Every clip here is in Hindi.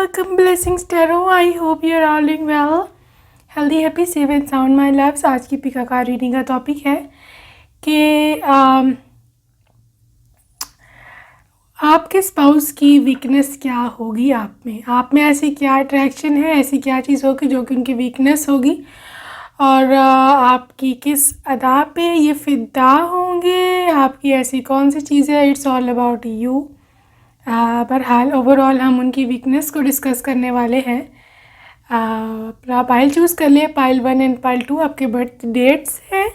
welcome Blessings Tarot. I hope you're all doing well. Healthy, happy, safe and sound my loves. आज की पिकाकार रीडिंग का टॉपिक है कि आपके स्पाउस की वीकनेस क्या होगी आप में ऐसी क्या अट्रैक्शन है, ऐसी क्या चीज़ होगी जो कि उनकी वीकनेस होगी और आपकी किस अदा पे ये फिदा होंगे, आपकी ऐसी कौन सी चीज़ है. It's all about you. बहरहाल ओवरऑल हम उनकी वीकनेस को डिस्कस करने वाले हैं. आप पाइल चूज़ कर लिए, पाइल 1 एंड पाइल 2 आपके बर्थ डेट्स हैं.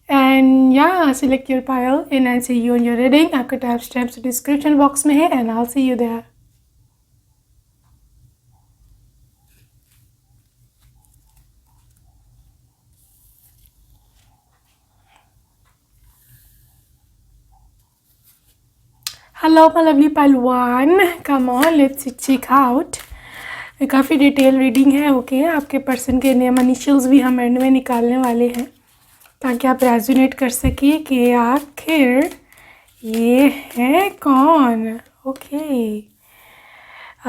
एंड या select your pile and I see you on your reading. आपका टाइप स्टेप्स डिस्क्रिप्शन बॉक्स में है and I see you there. Hello my lovely pile 1. Come on, let's check out. काफ़ी डिटेल रीडिंग है. ओके आपके पर्सन के नेम इनिशियल्स भी हम एंड में निकालने वाले हैं ताकि आप रेजोनेट कर सके कि आखिर ये है कौन. ओके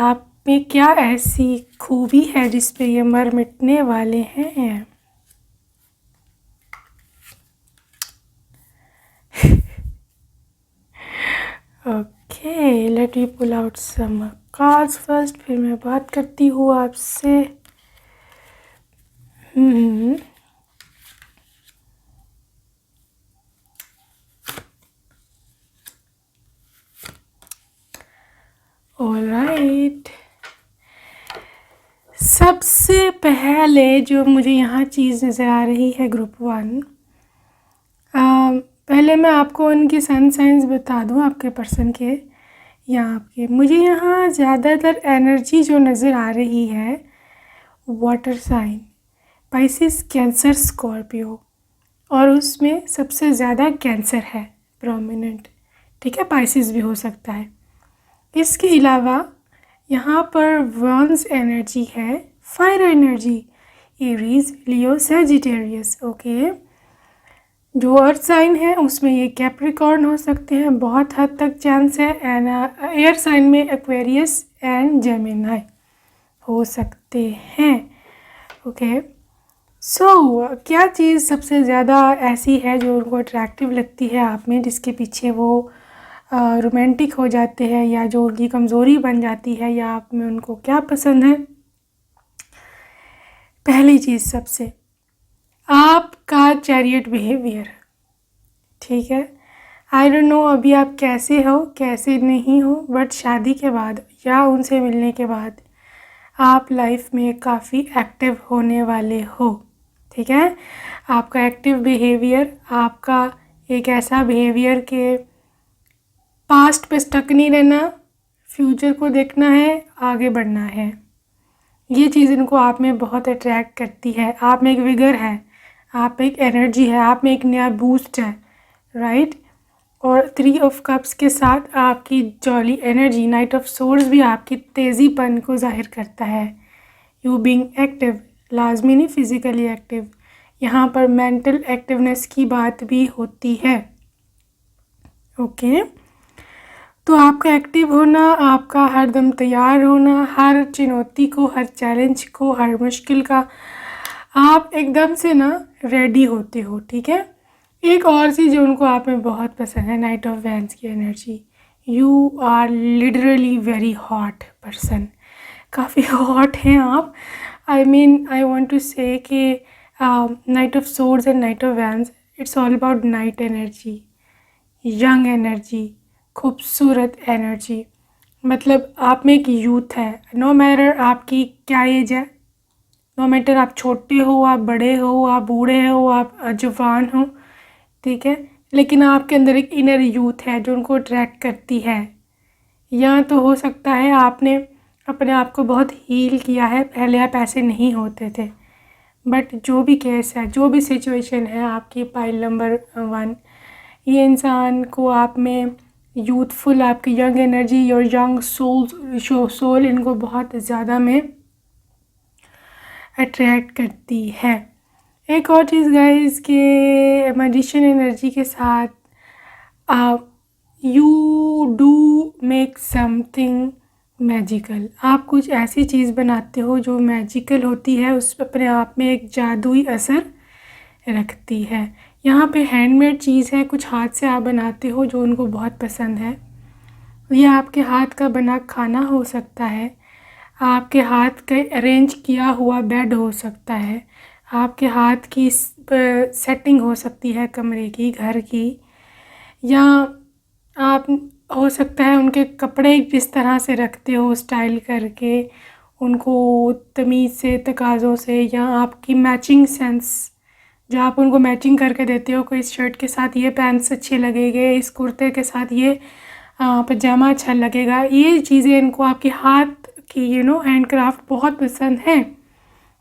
आप में क्या ऐसी खूबी है जिस पे ये मर मिटने वाले हैं. Okay let me pull out some cards first, फिर मैं बात करती हूँ आपसे. ऑलराइट, सबसे पहले जो मुझे यहाँ चीज़ नज़र आ रही है ग्रुप 1. पहले मैं आपको उनकी सन साइंस बता दूँ आपके पर्सन के या आपके. मुझे यहाँ ज़्यादातर एनर्जी जो नज़र आ रही है water sign, Pisces, Cancer, Scorpio, और उसमें सबसे ज़्यादा कैंसर है प्रोमिनेंट. ठीक है, पाइसिस भी हो सकता है. इसके अलावा यहाँ पर वंस एनर्जी है, फायर एनर्जी, एरीज, लियो, सैजिटेरियस. ओके जो अर्थ साइन है उसमें ये कैप्रिकॉर्न हो सकते हैं, बहुत हद तक चांस है. एंड एयर साइन में एक्वेरियस एंड जेमिनाई हो सकते हैं. ओके सो क्या चीज़ सबसे ज़्यादा ऐसी है जो उनको अट्रैक्टिव लगती है आप में, जिसके पीछे वो रोमांटिक हो जाते हैं या जो उनकी कमज़ोरी बन जाती है, या आप में उनको क्या पसंद है. पहली चीज़ सबसे आपका चैरियट बिहेवियर. ठीक है, आई डोंट नो अभी आप कैसे हो कैसे नहीं हो, बट शादी के बाद या उनसे मिलने के बाद आप लाइफ में काफ़ी एक्टिव होने वाले हो. ठीक है, आपका एक्टिव बिहेवियर, आपका एक ऐसा बिहेवियर के पास्ट पे स्टक नहीं रहना, फ्यूचर को देखना है, आगे बढ़ना है. ये चीज़ इनको आप में बहुत अट्रैक्ट करती है. आप में एक विगर है, आप में एक एनर्जी है, आप में एक नया बूस्ट है. राइट और 3 ऑफ कप्स के साथ आपकी jolly energy, night of swords भी आपकी तेज़ीपन को जाहिर करता है. यू बीइंग एक्टिव, लाजमी नहीं फिज़िकली एक्टिव, यहाँ पर मेंटल एक्टिवनेस की बात भी होती है. ओके तो आपका एक्टिव होना, आपका हर दम तैयार होना, हर चुनौती को, हर चैलेंज को, हर मुश्किल का आप एकदम से ना रेडी होते हो. ठीक है, एक और चीज़ जो उनको आप में बहुत पसंद है, नाइट ऑफ वैंस की energy. You are literally very hot person, काफ़ी हॉट हैं आप. I mean I want to say कि knight of swords and knight of wands, it's all about knight energy, young energy, खूबसूरत एनर्जी. मतलब आप में एक यूथ है. नो मैटर आपकी क्या एज है, नो मैटर आप छोटे हो, आप बड़े हो, आप बूढ़े हो, आप जवान हो. ठीक है, लेकिन आपके अंदर एक इनर यूथ है जो उनको अट्रैक्ट करती है. या तो हो सकता है आपने अपने आप को बहुत हील किया है, पहले आप ऐसे नहीं होते थे. बट जो भी केस है, जो भी सिचुएशन है आपकी पाइल नंबर 1, ये इंसान को आप में यूथफुल, आपकी young energy, your young soul इनको बहुत ज़्यादा में अट्रैक्ट करती है. एक और चीज़ गाइस के मैजिशियन एनर्जी के साथ you do make something magical, आप कुछ ऐसी चीज़ बनाते हो जो मैजिकल होती है, उस अपने आप में एक जादुई असर रखती है। यहाँ पे हैंडमेड चीज़ है, कुछ हाथ से आप बनाते हो जो उनको बहुत पसंद है। ये आपके हाथ का बना खाना हो सकता है, आपके हाथ का अरेंज किया हुआ बेड हो सकता है, आपके हाथ की सेटिंग हो सकती है कमरे की, घर की, या आप हो सकता है उनके कपड़े जिस तरह से रखते हो स्टाइल करके उनको तमीज़ से, तकाज़ों से, या आपकी मैचिंग सेंस जो आप उनको मैचिंग करके देते हो, कोई इस शर्ट के साथ ये पैंट्स अच्छे लगेंगे, इस कुर्ते के साथ ये पजामा अच्छा लगेगा। ये चीज़ें इनको आपके हाथ की हैंड क्राफ्ट बहुत पसंद है,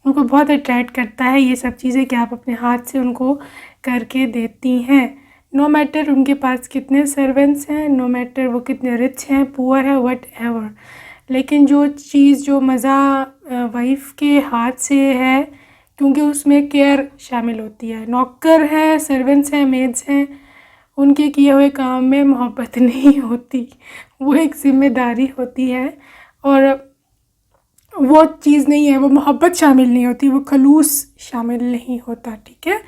उनको बहुत अट्रैक्ट करता है ये सब चीज़ें कि आप अपने हाथ से उनको करके देती हैं। नो मैटर उनके पास कितने सर्वेंट्स हैं, नो मैटर वो कितने रिच हैं, पुअर है, वट एवर, लेकिन जो चीज़ जो मज़ा वाइफ़ के हाथ से है, क्योंकि उसमें केयर शामिल होती है। नौकर है, सर्वेंट्स हैं, मेड्स हैं, उनके किए हुए काम में मोहब्बत नहीं होती, वो एक ज़िम्मेदारी होती है और वो चीज़ नहीं है, वो मोहब्बत शामिल नहीं होती, वो खलूस शामिल नहीं होता, ठीक है।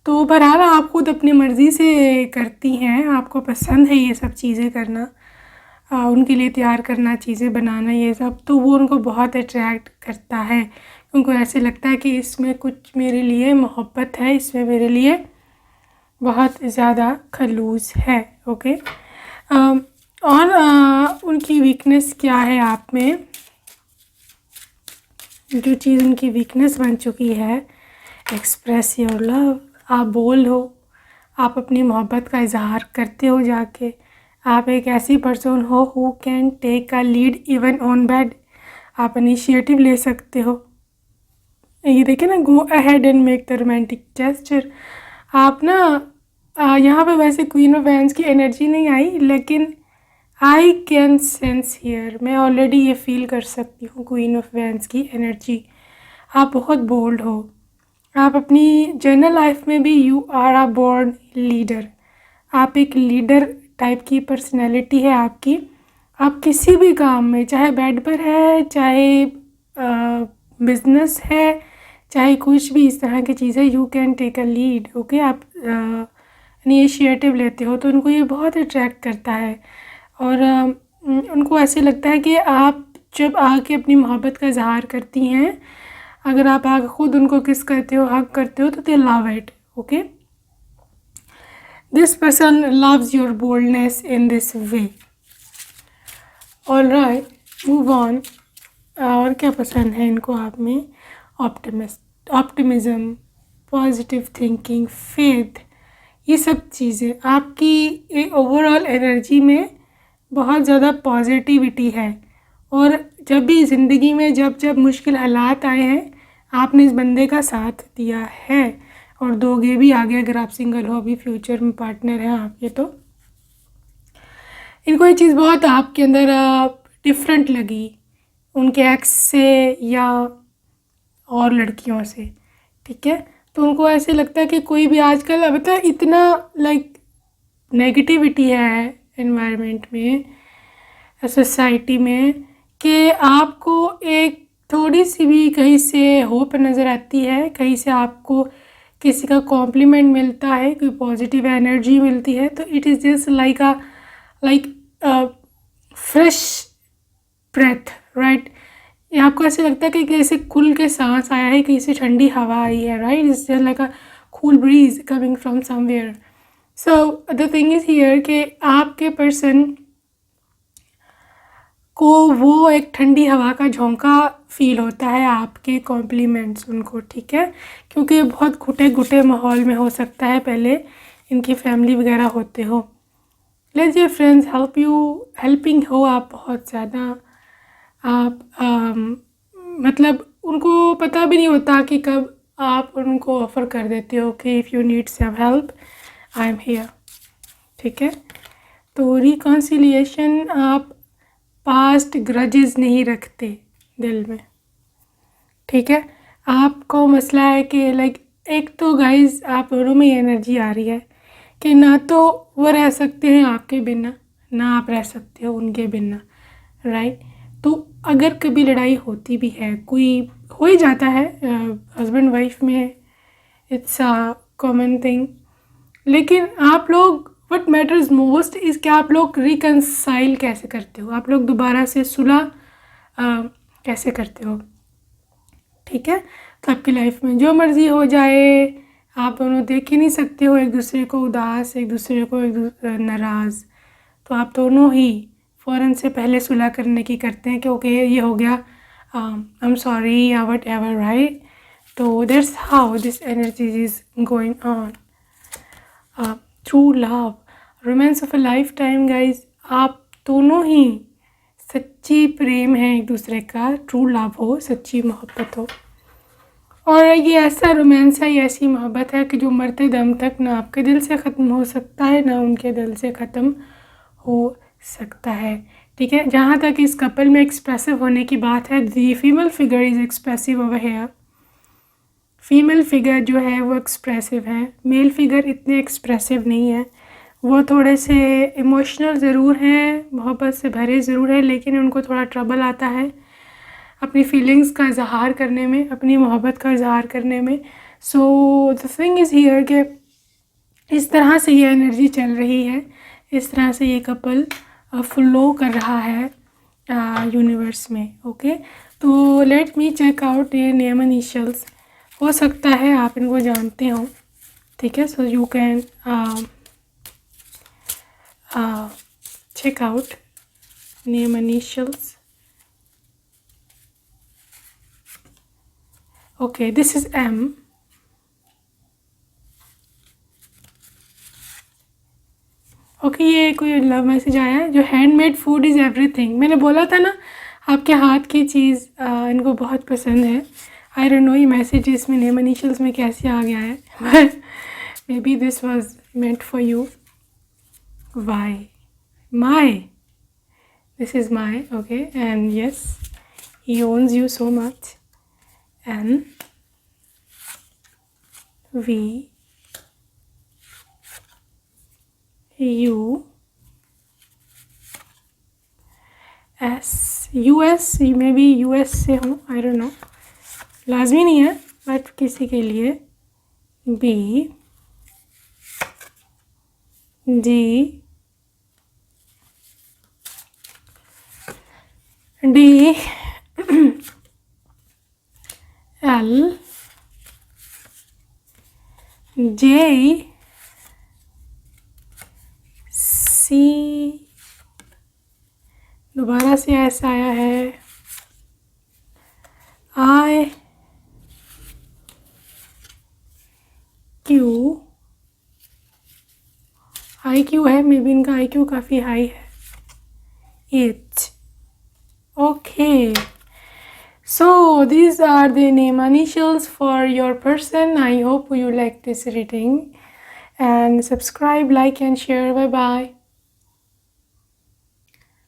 तो बहरहाल आप ख़ुद अपनी मर्ज़ी से करती हैं, आपको पसंद है ये सब चीज़ें करना, उनके लिए तैयार करना, चीज़ें बनाना, ये सब तो वो उनको बहुत अट्रैक्ट करता है। उनको ऐसे लगता है कि इसमें कुछ मेरे लिए मोहब्बत है, इसमें मेरे लिए बहुत ज़्यादा खलूस है। ओके, और उनकी वीकनेस क्या है आप में, जो चीज़ उनकी वीकनेस बन चुकी है, एक्सप्रेस योर लव। आप बोल्ड हो, आप अपनी मोहब्बत का इजहार करते हो जाके, आप एक ऐसी पर्सन हो who can take a lead even on bed, आप इनिशिएटिव ले सकते हो। ये देखिए ना, go ahead and make the romantic gesture. आप ना यहाँ पे वैसे क्वीन ऑफ वैंड्स की एनर्जी नहीं आई, लेकिन आई कैन सेंस हियर, मैं ऑलरेडी ये फील कर सकती हूँ क्वीन ऑफ वैंड्स की एनर्जी। आप बहुत बोल्ड हो, आप अपनी जनरल लाइफ में भी you are a born leader, आप एक लीडर टाइप की पर्सनैलिटी है आपकी। आप किसी भी काम में, चाहे बेड पर है, चाहे बिजनेस है, चाहे कुछ भी इस तरह की चीज़ है, you can take a lead. Okay, आप इनिशिएटिव लेते हो, तो उनको ये बहुत अट्रैक्ट करता है और उनको ऐसे लगता है कि आप जब आके अपनी मोहब्बत का इजहार करती हैं, अगर आप आके ख़ुद उनको किस करते हो, हग करते हो, तो दे love it. Okay, this person loves your boldness in this way. Alright, move on. और क्या पसंद है इनको आप में, ऑप्टिमिज्म, पॉजिटिव थिंकिंग, फेथ, ये सब चीज़ें आपकी ओवरऑल एनर्जी में बहुत ज़्यादा पॉजिटिविटी है। और जब भी ज़िंदगी में जब जब मुश्किल हालात आए हैं, आपने इस बंदे का साथ दिया है और दोगे भी आगे, अगर आप सिंगल हो, अभी फ्यूचर में पार्टनर हैं आपके, तो इनको ये चीज़ बहुत आपके अंदर डिफरेंट लगी उनके एक्स से या और लड़कियों से, ठीक है। तो उनको ऐसे लगता है कि कोई भी आजकल अब तो इतना नेगेटिविटी है एनवायरनमेंट में, सोसाइटी में, कि आपको एक थोड़ी सी भी कहीं से होप नज़र आती है, कहीं से आपको किसी का कॉम्प्लीमेंट मिलता है, कोई पॉजिटिव एनर्जी मिलती है, तो it is just like fresh breath, right. ये आपको ऐसे लगता है कि कैसे खुल के सांस आया है, कहीं से ठंडी हवा आई है, right. It's just like a cool bridge coming from somewhere. So the thing is here कि आपके पर्सन को वो एक ठंडी हवा का झोंका फील होता है आपके कॉम्प्लीमेंट्स उनको, ठीक है, क्योंकि बहुत घुटे घुटे माहौल में हो सकता है, पहले इनकी फैमिली वगैरह होते हो। लेट्स योर फ्रेंड्स हेल्पिंग हो आप बहुत ज़्यादा। आप मतलब उनको पता भी नहीं होता कि कब आप उनको ऑफ़र कर देते हो कि if you need some help, I am here, ठीक है। तो रिकॉन्सिलिएशन, आप पास्ट ग्रजेस नहीं रखते दिल में, ठीक है। आपको मसला है कि एक तो गाइस आप दोनों में एनर्जी आ रही है कि ना तो वो रह सकते हैं आपके बिना, ना आप रह सकते हो उनके बिना, राइट। तो अगर कभी लड़ाई होती भी है, कोई हो ही जाता है हस्बैंड वाइफ में, इट्स अ कॉमन थिंग, लेकिन आप लोग व्हाट मैटर्स मोस्ट इज़ कि आप लोग रिकंसाइल कैसे करते हो, आप लोग दोबारा से सुलह कैसे करते हो। ठीक है, तो आपकी लाइफ में जो मर्ज़ी हो जाए, आप दोनों देख ही नहीं सकते हो एक दूसरे को उदास, एक दूसरे को नाराज़, तो आप दोनों ही फ़ौरन से पहले सुलह करने की करते हैं कि ओके ये हो गया, आई एम सॉरी या वट एवर, राइट। तो that's how this energy is going on through love, romance of a life time guys. आप दोनों ही सच्ची प्रेम है एक दूसरे का, ट्रू लव हो, सच्ची मोहब्बत हो, और ये ऐसा रोमांस है, ये ऐसी मोहब्बत है कि जो मरते दम तक ना आपके दिल से ख़त्म हो सकता है ना उनके दिल से ख़त्म हो सकता है। ठीक है, जहाँ तक इस कपल में एक्सप्रेसिव होने की बात है, the female figure is expressive over here. Female figure जो है वो एक्सप्रेसिव है, मेल फिगर इतने एक्सप्रेसिव नहीं है, वो थोड़े से इमोशनल ज़रूर हैं, मोहब्बत से भरे ज़रूर है, लेकिन उनको थोड़ा ट्रबल आता है अपनी फीलिंग्स का इजहार करने में, अपनी मोहब्बत का इजहार करने में। So the thing is here कि इस तरह से ये एनर्जी चल रही है, इस तरह से ये कपल फ्लो कर रहा है यूनिवर्स में। ओके, तो लेट मी चेक आउट ये नेम इनिशियल्स, हो सकता है आप इनको जानते हो। ठीक है, so you can check out name initials. Okay, this is M. Okay, ये कोई लव मैसेज आया है, जो हैंडमेड फूड इज़ एवरीथिंग। मैंने बोला था ना आपके हाथ की चीज़ इनको बहुत पसंद है। आई डोंट नो ये मैसेज इसमें नेम इनिशियल्स में कैसे आ गया है, but maybe this was meant for you. Why my, this is my, okay, and yes, he owns you so much, and we, you, s, US, may be US से हूँ, आई डोंट नो, लाजमी नहीं है बट किसी के लिए, B, D, D, L, J, C, दोबारा से ऐसा आया है, I, Q, IQ है, मे बी इनका IQ काफ़ी हाई है, H. Okay, so these are the name initials for your person. I hope you like this reading, and subscribe, like and share. Bye bye.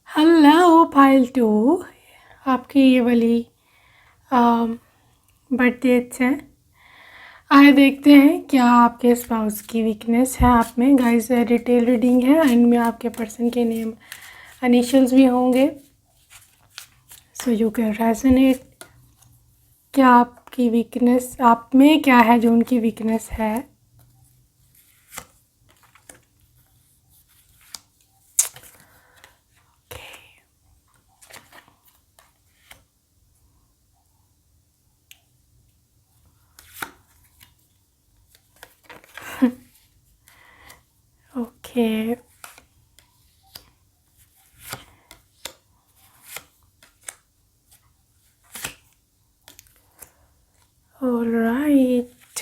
Hello pile 2, आपकी ये वाली बर्थडेट्स हैं। आइए देखते हैं क्या आपके स्पाउस की वीकनेस है आप में। गाइस डिटेल रीडिंग है, एंड में आपके पर्सन के नेम इनिशियल्स भी होंगे, सो यू कैन रेजोनेट। क्या आपकी वीकनेस, आप में क्या है जो उनकी वीकनेस है। ओके, ऑलराइट,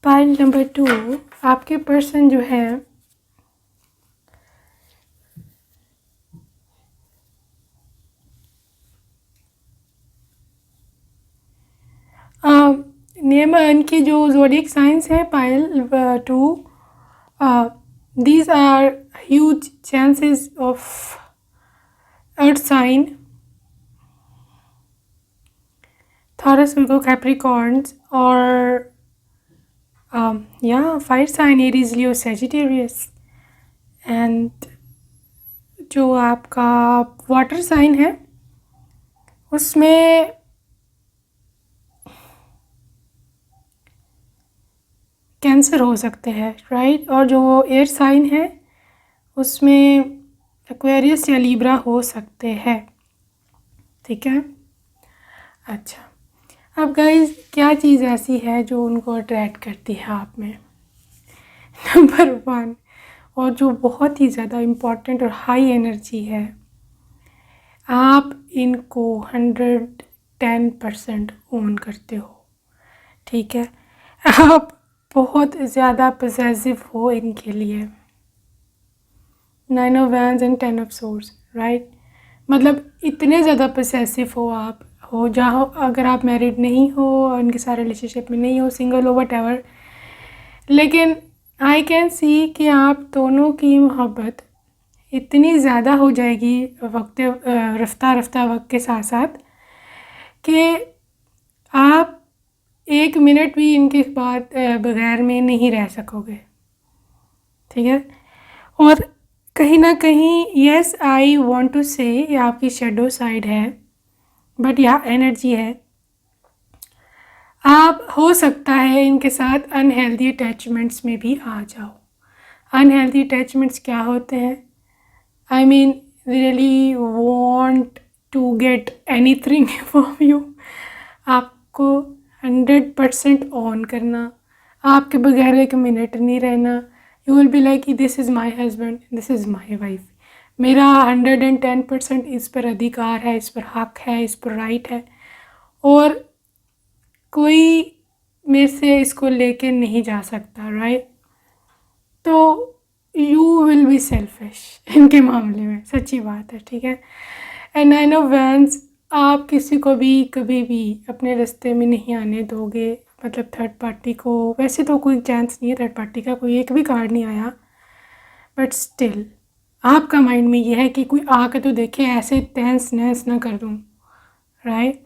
पाइल नंबर 2, आपके पर्सन जो है नेम, इनकी जो ज़ोडिएक साइंस है pile 2, these are huge chances of earth sign, Taurus, Virgo, Capricorns, और या fire sign Aries Leo Sagittarius. And जो आपका वाटर साइन है उसमें कैंसर हो सकते हैं, राइट। और जो एयर साइन है उसमें एक्वेरियस या लीब्रा हो सकते हैं, ठीक है। अच्छा, अब गाइस क्या चीज़ ऐसी है जो उनको अट्रैक्ट करती है आप में? नंबर 1, और जो बहुत ही ज़्यादा इम्पॉर्टेंट और हाई एनर्जी है, आप इनको 110% ओन करते हो, ठीक है। आप बहुत ज़्यादा पॉसेसिव हो इनके लिए। 9 of wands and 10 of swords, right. मतलब इतने ज़्यादा पॉसेसिव हो आप, हो जहाँ अगर आप मैरिड नहीं हो, उनके साथ रिलेशनशिप में नहीं हो, सिंगल हो, वट एवर, लेकिन आई कैन सी कि आप दोनों की मोहब्बत इतनी ज़्यादा हो जाएगी रफ्ता रफ्ता वक्त के साथ साथ कि आप 1 मिनट भी इनके बाद बगैर में नहीं रह सकोगे, ठीक है। और कहीं ना कहीं येस आई वांट टू से ये आपकी शेडो साइड है, बट यह एनर्जी है। आप हो सकता है इनके साथ अनहेल्दी अटैचमेंट्स में भी आ जाओ। अनहेल्दी अटैचमेंट्स क्या होते हैं? I mean really want to get anything from you, आपको 100% ऑन करना, आपके बगैर 1 मिनट नहीं रहना। You will be like this is my husband, this is my wife, मेरा 110% इस पर अधिकार है, इस पर हक है, इस पर राइट है, और कोई मेरे से इसको लेके नहीं जा सकता, राइट। तो यू विल बी सेल्फिश इनके मामले में, सच्ची बात है, ठीक है। एंड 9 ऑफ वैंड्स, आप किसी को भी कभी भी अपने रास्ते में नहीं आने दोगे, मतलब थर्ड पार्टी को। वैसे तो कोई चांस नहीं है थर्ड पार्टी का, कोई एक भी कार्ड नहीं आया, बट स्टिल आपका माइंड में ये है कि कोई आकर तो देखे, ऐसे तहस नहस ना कर दूँ, राइट।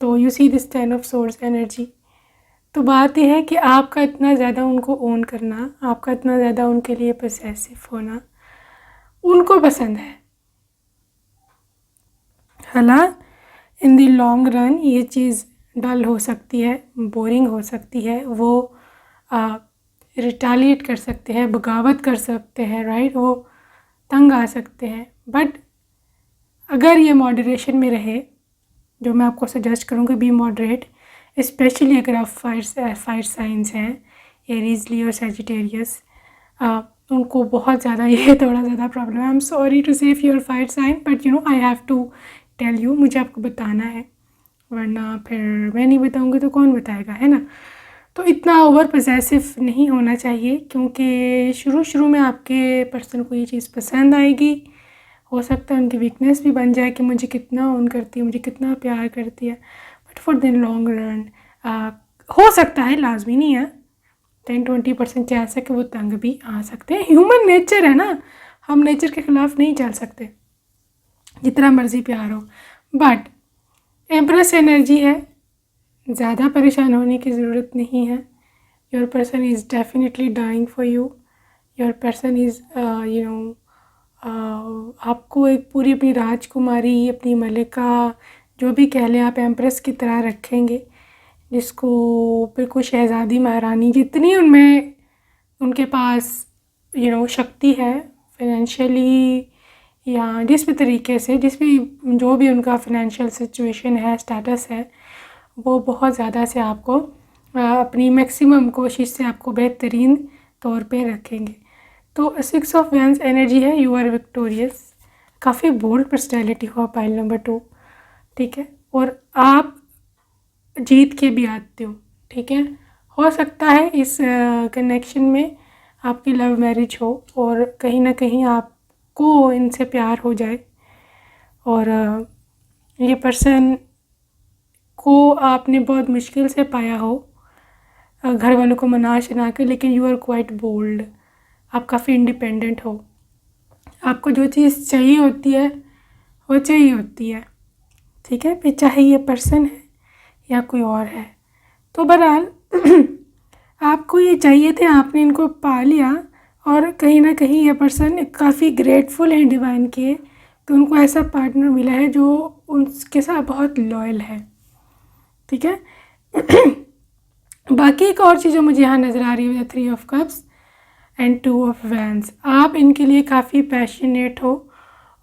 तो you see this 10 of swords energy. तो बात यह है कि आपका इतना ज़्यादा उनको ओन करना, आपका इतना ज़्यादा उनके लिए पॉसेसिव होना उनको पसंद है। हालांकि इन द लॉन्ग रन ये चीज़ डल हो सकती है, बोरिंग हो सकती है, वो रिटालिएट कर सकते हैं, बगावत कर सकते हैं, राइट, वो तंग आ सकते हैं। बट अगर ये मॉडरेशन में रहे, जो मैं आपको सजेस्ट करूँगी, बी मॉडरेट, स्पेशली अगर आप फायर साइंस हैं, एरीज, लियो और सैजिटेरियस, उनको बहुत ज़्यादा ये थोड़ा ज़्यादा प्रॉब्लम है। I am sorry to say your fire sign, but you know I have to tell you, मुझे आपको बताना है, वरना फिर मैं नहीं बताऊँगी तो कौन बताएगा, है ना। तो इतना ओवर पॉसेसिव नहीं होना चाहिए, क्योंकि शुरू में आपके पर्सन को ये चीज़ पसंद आएगी, हो सकता है उनकी वीकनेस भी बन जाए कि मुझे कितना ऑन करती है, मुझे कितना प्यार करती है। But for the long run हो सकता है, लाजमी नहीं है, 10-20% चांस है कि वो तंग भी आ सकते हैं। ह्यूमन नेचर है ना, हम नेचर के ख़िलाफ़ नहीं चल सकते, जितना मर्ज़ी प्यार हो। बट एम्प्रेस एनर्जी है, ज़्यादा परेशान होने की ज़रूरत नहीं है। Your person is definitely dying for you, your person is you know, आपको एक पूरी अपनी राजकुमारी, अपनी मलिका, जो भी कह लें आप, एम्प्रेस की तरह रखेंगे, जिसको बिल्कुल शहज़ादी महारानी, जितनी उनमें उनके पास यू नो शक्ति है फाइनेंशियली, या जिस भी तरीके से, जो भी उनका फाइनेंशियल सिचुएशन है, स्टेटस है, वो बहुत ज़्यादा से आपको अपनी मैक्सिमम कोशिश से आपको बेहतरीन तौर पे रखेंगे। तो 6 ऑफ वैंड्स एनर्जी है, यू आर विक्टोरियस, काफ़ी बोल्ड पर्सनैलिटी हो पाइल नंबर 2, ठीक है, और आप जीत के भी आते हो, ठीक है। हो सकता है इस कनेक्शन में आपकी लव मैरिज हो, और कहीं ना कहीं आपको इनसे प्यार हो जाए, और ये पर्सन को आपने बहुत मुश्किल से पाया हो, घर वालों को मना शना के, लेकिन यू आर क्वाइट बोल्ड, आप काफ़ी इंडिपेंडेंट हो, आपको जो चीज़ चाहिए होती है वो चाहिए होती है, ठीक है, फिर चाहे ये पर्सन है या कोई और है। तो बहरहाल आपको ये चाहिए थे, आपने इनको पा लिया और कहीं ना कहीं ये पर्सन काफ़ी ग्रेटफुल है डिवाइन के, तो उनको ऐसा पार्टनर मिला है जो उनके साथ बहुत लॉयल है। ठीक है। बाकी एक और चीज़ जो मुझे यहाँ नज़र आ रही है, 3 of cups and 2 of wands. आप इनके लिए काफ़ी पैशनेट हो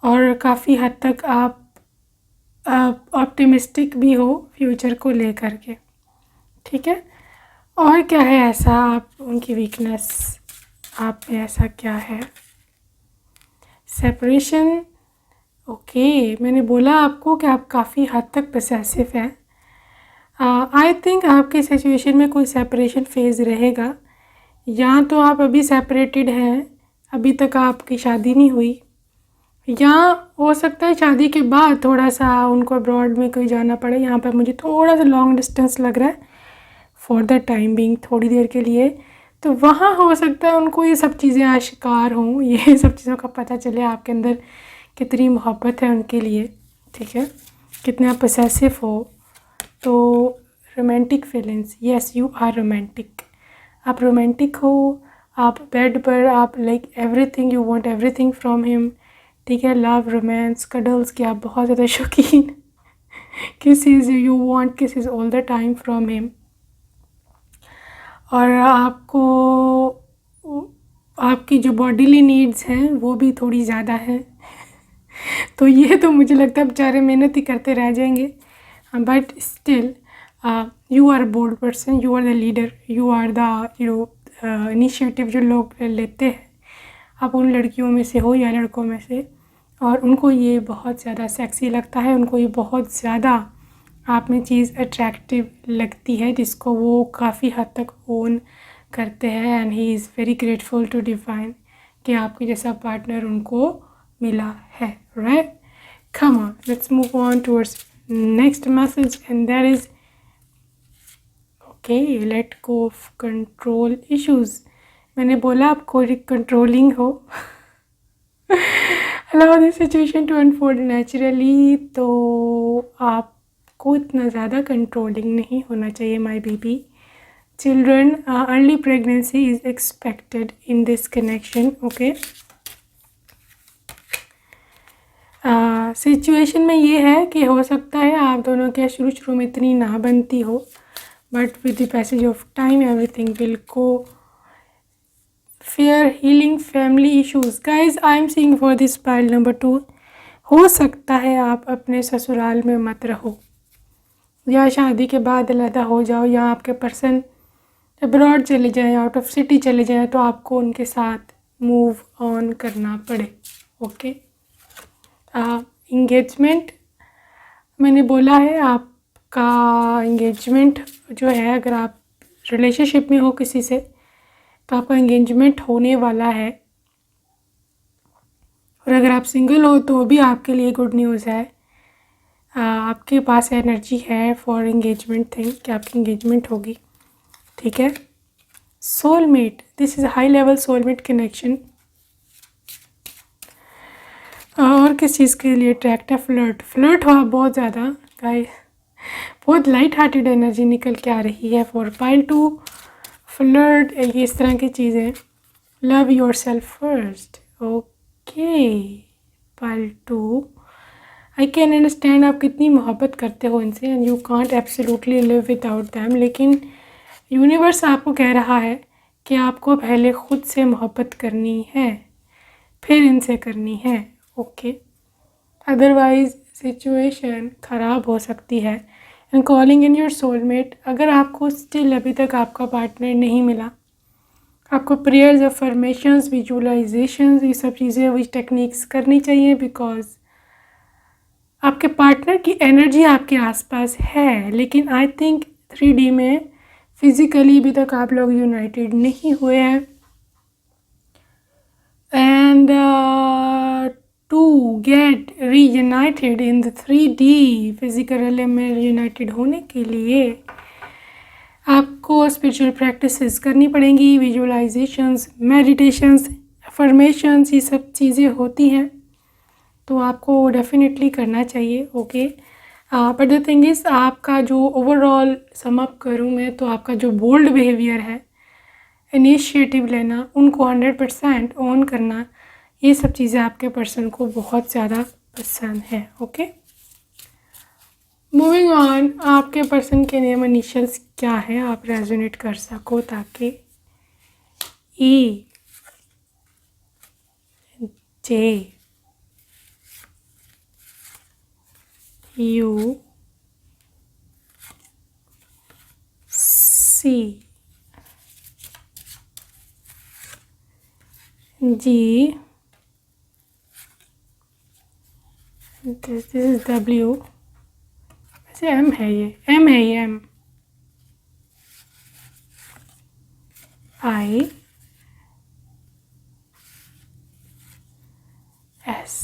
और काफ़ी हद तक आप ऑप्टिमिस्टिक भी हो फ्यूचर को लेकर के। ठीक है। और क्या है ऐसा आप उनकी वीकनेस, आप में ऐसा क्या है? सेपरेशन। ओके, मैंने बोला आपको कि आप काफ़ी हद तक पोसेसिव हैं। आई थिंक आपके सिचुएशन में कोई सेपरेशन फेज़ रहेगा, या तो आप अभी सेपरेटेड हैं, अभी तक आपकी शादी नहीं हुई, या हो सकता है शादी के बाद थोड़ा सा उनको अब्रॉड में कोई जाना पड़े। यहाँ पर मुझे थोड़ा सा लॉन्ग डिस्टेंस लग रहा है फॉर द टाइम बिंग, थोड़ी देर के लिए। तो वहाँ हो सकता है उनको ये सब चीज़ें आश्कार हों, ये सब चीज़ों का पता चले आपके अंदर कितनी मोहब्बत है उनके लिए। ठीक है, कितने आप पोसेसिव हो। तो romantic feelings, yes you are romantic, आप रोमांटिक हो। आप बेड पर आप like everything, you want everything from him. ठीक है, लव, रोमांस, कडल्स की आप बहुत ज़्यादा शौकीन। Kisses, you want kisses all the time from him. और आपको आपकी जो बॉडीली नीड्स हैं वो भी थोड़ी ज़्यादा हैं। तो ये तो मुझे लगता है बेचारे मेहनत ही करते रह जाएंगे, but still you are bold person, you are the leader, you are the initiative जो लोग लेते हैं। आप उन लड़कियों में से हो या लड़कों में से, और उनको ये बहुत ज़्यादा सेक्सी लगता है, उनको ये बहुत ज़्यादा आप में चीज़ अट्रैक्टिव लगती है, जिसको वो काफ़ी हद तक ओन करते हैं। And he is very grateful to divine कि आपके जैसा पार्टनर उनको मिला है। Right, come on, let's move on towards next message, and that is okay, let go of control issues. मैंने बोला आप कोई कंट्रोलिंग हो। Allow this situation to unfold naturally. तो आपको इतना ज़्यादा कंट्रोलिंग नहीं होना चाहिए my baby. Children, early pregnancy is expected in this connection. Okay, situation में ये है कि हो सकता है आप दोनों के शुरू में इतनी ना बनती हो, but with the passage of time everything will go fair. Healing family issues, guys I am seeing for this pile number 2। हो सकता है आप अपने ससुराल में मत रहो, या शादी के बाद अलग हो जाओ, या आपके पर्सन अब्रॉड चले जाएं, आउट ऑफ सिटी चले जाएं, तो आपको उनके साथ मूव ऑन करना पड़े। ओके, इंगेजमेंट, मैंने बोला है आपका इंगेजमेंट जो है, अगर आप रिलेशनशिप में हो किसी से तो आपका इंगेजमेंट होने वाला है। और अगर आप सिंगल हो तो भी आपके लिए गुड न्यूज़ है, आपके पास एनर्जी है फॉर इंगेजमेंट थिंग कि आपकी इंगेजमेंट होगी। ठीक है, soulmate, this is high level soulmate connection. और किस चीज़ के लिए अट्रैक्ट है? फ्लर्ट हो आप बहुत ज़्यादा गाइस, बहुत लाइट हार्टेड एनर्जी निकल के आ रही है फॉर पाइल 2। फ्लर्ट, ये इस तरह की चीज़ें। Love your self first. Okay, pile 2, I can understand आप कितनी मोहब्बत करते हो इनसे, and you can't absolutely live without them. लेकिन यूनिवर्स आपको कह रहा है कि आपको पहले ख़ुद से मोहब्बत करनी है, फिर इनसे करनी है। ओके, अदरवाइज़ सिचुएशन ख़राब हो सकती है। And calling in your soulmate, अगर आपको स्टिल अभी तक आपका पार्टनर नहीं मिला, आपको प्रेयर्स, अफर्मेशंस, विजुअलाइजेशंस, ये सब चीज़ें, विच टेक्निक्स करनी चाहिए, बिकॉज आपके पार्टनर की एनर्जी आपके आसपास है। लेकिन आई थिंक 3D में फिज़िकली अभी तक आप लोग यूनाइटेड नहीं हुए हैं। And to get reunited in the 3D physical में यूनाइटेड होने के लिए आपको स्पिरिचुअल प्रैक्टिसेस करनी पड़ेंगी, विजुअलाइजेशंस, मेडिटेशंस, अफर्मेशंस, ये सब चीज़ें होती हैं, तो आपको डेफिनेटली करना चाहिए। Okay, but the thing is, आपका जो ओवरऑल सम अप करूँ मैं, तो आपका जो बोल्ड बिहेवियर है, इनिशिएटिव लेना, उनको 100% ऑन करना, ये सब चीज़ें आपके पर्सन को बहुत ज़्यादा पसंद है। ओके, मूविंग ऑन, आपके पर्सन के नेम इनिशियल्स क्या है आप रेजोनेट कर सको, ताकि E, J, U, C, G, this is W, वैसे एम है ये, एम है ये, एम, आई, एस,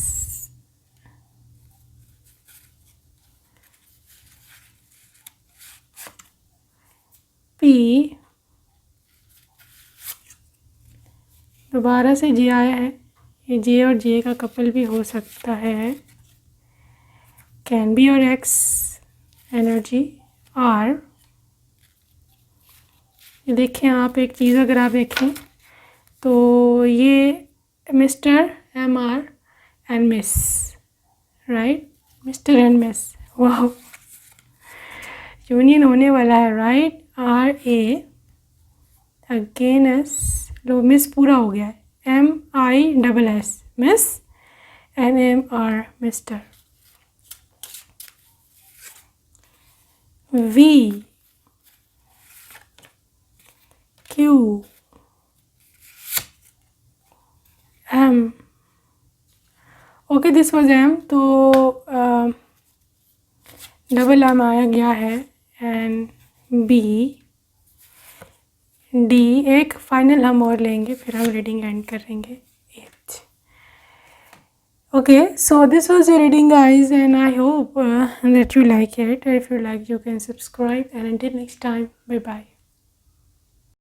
पी, दोबारा से जे आया है, ये जे और जे का कपल भी हो सकता है, कैन बी और एक्स एनर्जी, आर, ये देखें आप एक चीज़ अगर आप देखें तो ये mister, M R and miss, right, mister and miss, वाह, यूनियन होने वाला है, right, R A again S, लो मिस पूरा हो गया है, M I double S, miss, N M R mister, V, Q, M, okay this was M, तो डबल एम आया गया है, एंड बी, डी, एक फाइनल हम और लेंगे फिर हम रीडिंग एंड करेंगे, H. Okay, so this was your reading guys, and I hope that you like it. If you like, you can subscribe, and until next time, bye bye.